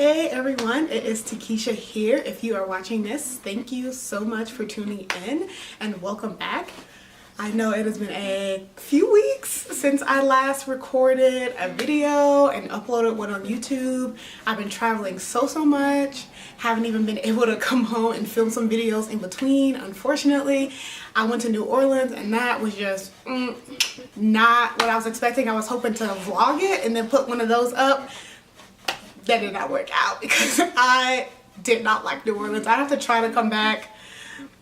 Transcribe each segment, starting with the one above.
Hey everyone, it is TaKeisha here. If you are watching this, thank you so much for tuning in and welcome back. I know it has been a few weeks since I last recorded a video and uploaded one on YouTube. I've been traveling so much, haven't even been able to come home and film some videos in between. Unfortunately, I went to New Orleans and that was just not what I was expecting. I was hoping to vlog it and then put one of those up. That did not work out because I did not like New Orleans. I have to try to come back,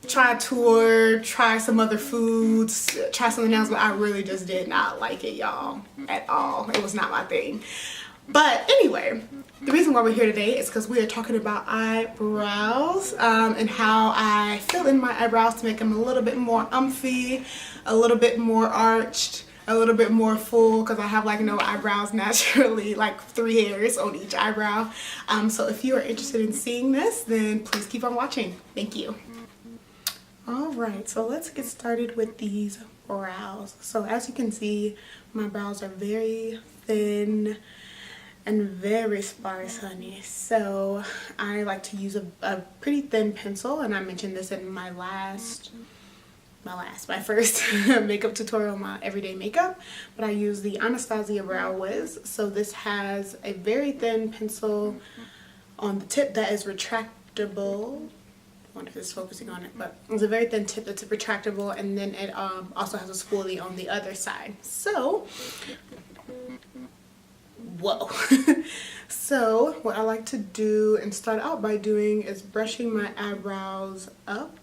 try a tour, try some other foods, try something else, but I really just did not like it, y'all, at all. It was not my thing. But anyway, the reason why we're here today is because we are talking about eyebrows and how I fill in my eyebrows to make them a little bit more umphy, a little bit more arched, a little bit more full, because I have like no eyebrows naturally, like 3 hairs on each eyebrow. So if you are interested in seeing this, then please keep on watching. Thank you. Alright, so let's get started with these brows. So as you can see, my brows are very thin and very sparse, honey. So I like to use a pretty thin pencil, and I mentioned this in my first makeup tutorial, my everyday makeup, but I use the Anastasia Brow Wiz. So this has a very thin pencil on the tip that is retractable. I wonder if it's focusing on it, but it's a very thin tip that's retractable, and then it also has a spoolie on the other side. So whoa. So what I like to do and start out by doing is brushing my eyebrows up.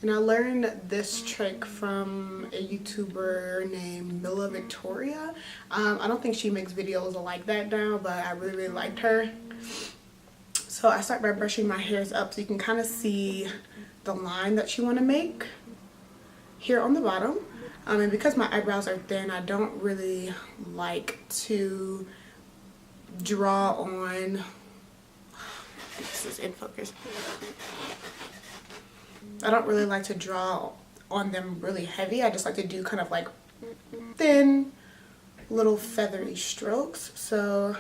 And I learned this trick from a YouTuber named Mila Victoria. I don't think she makes videos like that now, but I really liked her. So I start by brushing my hairs up so you can kind of see the line that you want to make here on the bottom. And because my eyebrows are thin, I don't really like to draw on, this is in focus. I don't really like to draw on them really heavy. I just like to do kind of like thin little feathery strokes. So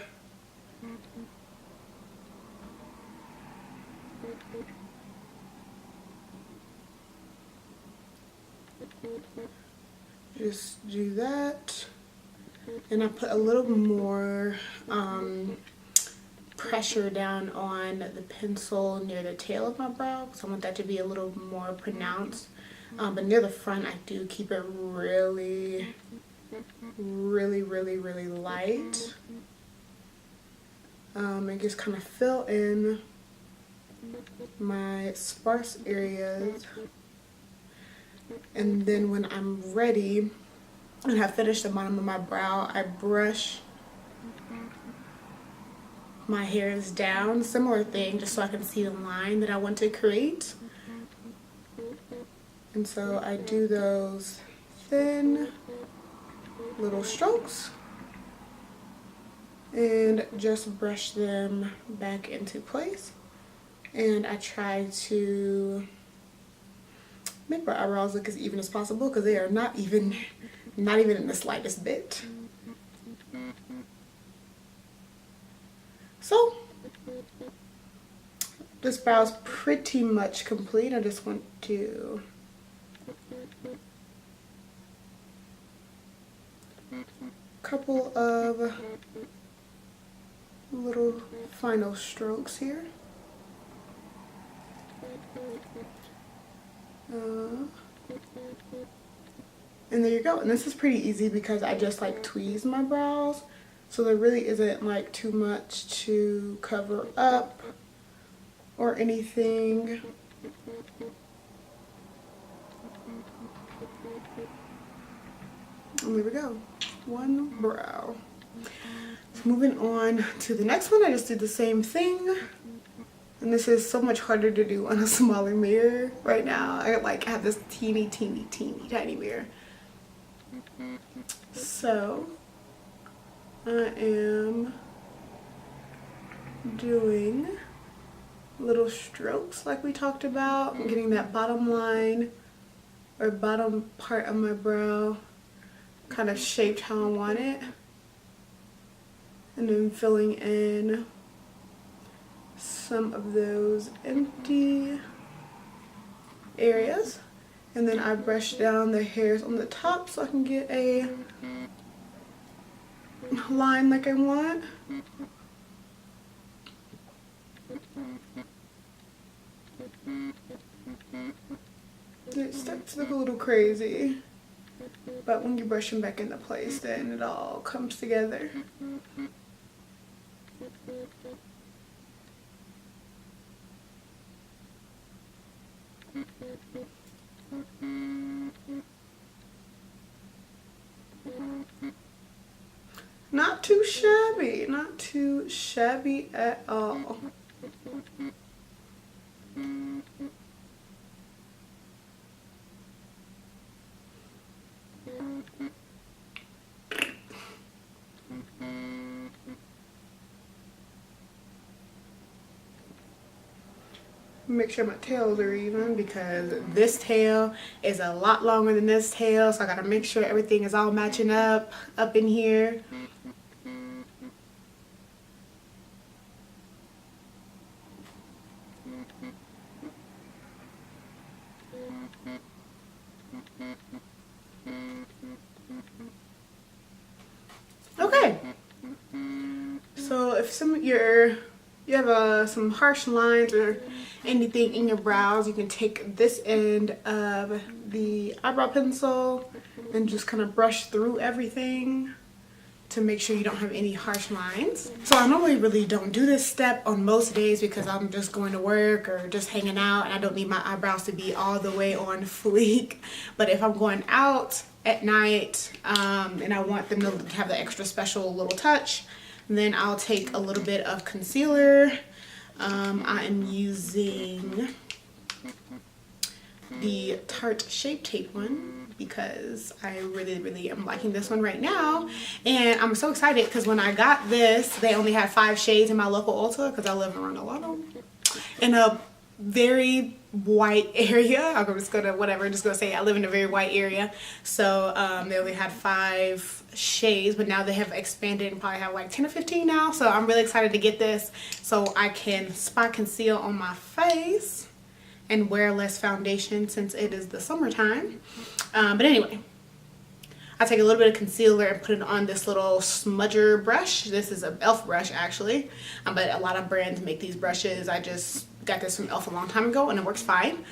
just do that, and I put a little more pressure down on the pencil near the tail of my brow because I want that to be a little more pronounced, but near the front I do keep it really light, and just kind of fill in my sparse areas. And then when I'm ready and have finished the bottom of my brow, I brush my hairs down, similar thing, just so I can see the line that I want to create. And so I do those thin little strokes and just brush them back into place. And I try to make my eyebrows look as even as possible because they are not even in the slightest bit. So this brow is pretty much complete. I just want to couple of little final strokes here. And there you go. And this is pretty easy because I just like tweeze my brows, so there really isn't like too much to cover up or anything. And there we go, one brow. So moving on to the next one, I just did the same thing. And this is so much harder to do on a smaller mirror right now. I like have this teeny tiny mirror. So I am doing little strokes like we talked about. I'm getting that bottom line or bottom part of my brow kind of shaped how I want it. And then filling in some of those empty areas. And then I brush down the hairs on the top so I can get a line like I want. It starts to look a little crazy, but when you brush them back into place, then it all comes together. Not too shabby, not too shabby at all. Make sure my tails are even, because this tail is a lot longer than this tail, so I gotta make sure everything is all matching up in here. Okay, so if you have some harsh lines or anything in your brows, you can take this end of the eyebrow pencil and just kind of brush through everything to make sure you don't have any harsh lines. So I normally really don't do this step on most days because I'm just going to work or just hanging out and I don't need my eyebrows to be all the way on fleek. But if I'm going out at night and I want them to have the extra special little touch, then I'll take a little bit of concealer. I am using the Tarte Shape Tape one because I really am liking this one right now. And I'm so excited because when I got this, they only had 5 shades in my local Ulta because I live around a lot of in a very white area. I'm just gonna say I live in a very white area. So they only had 5 shades, but now they have expanded and probably have like 10 or 15 now. So I'm really excited to get this so I can spot conceal on my face and wear less foundation since it is the summertime. But anyway, I take a little bit of concealer and put it on this little smudger brush. This is an e.l.f. brush actually, but a lot of brands make these brushes. I just got this from e.l.f. a long time ago and it works fine.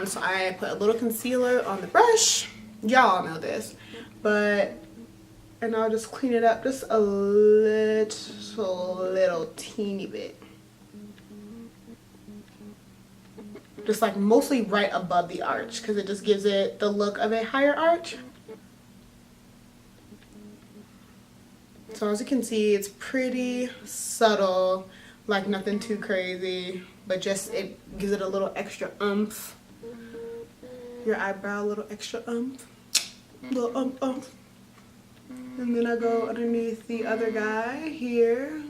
So I put a little concealer on the brush. Y'all know this, and I'll just clean it up just a little teeny bit. Just like mostly right above the arch because it just gives it the look of a higher arch. So as you can see, it's pretty subtle, like nothing too crazy, but just it gives it a little extra oomph. Your eyebrow, a little extra oomph. Little oomph. And then I go underneath the other guy here.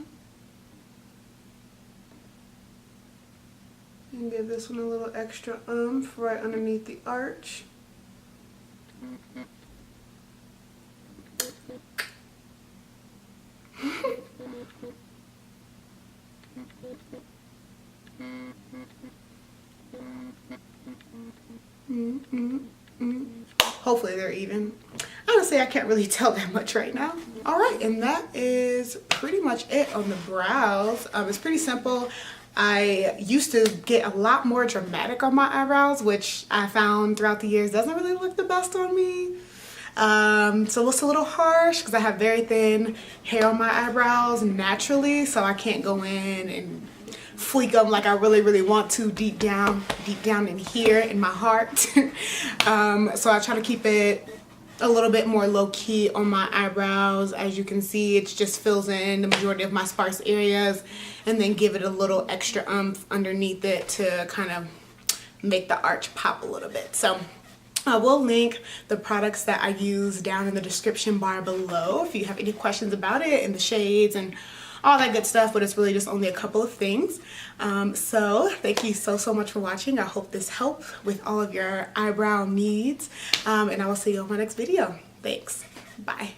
And give this one a little extra oomph right underneath the arch. Hopefully they're even. Honestly, I can't really tell that much right now. All right, and that is pretty much it on the brows. It's pretty simple. I used to get a lot more dramatic on my eyebrows, which I found throughout the years doesn't really look the best on me. So it looks a little harsh because I have very thin hair on my eyebrows naturally, so I can't go in and fleek them like I really want to deep down in here in my heart. So I try to keep it a little bit more low-key on my eyebrows. As you can see, it just fills in the majority of my sparse areas and then give it a little extra oomph underneath it to kind of make the arch pop a little bit. So I will link the products that I use down in the description bar below if you have any questions about it and the shades and all that good stuff, but it's really just only a couple of things. So thank you so much for watching. I hope this helped with all of your eyebrow needs, and I will see you on my next video. Thanks. Bye.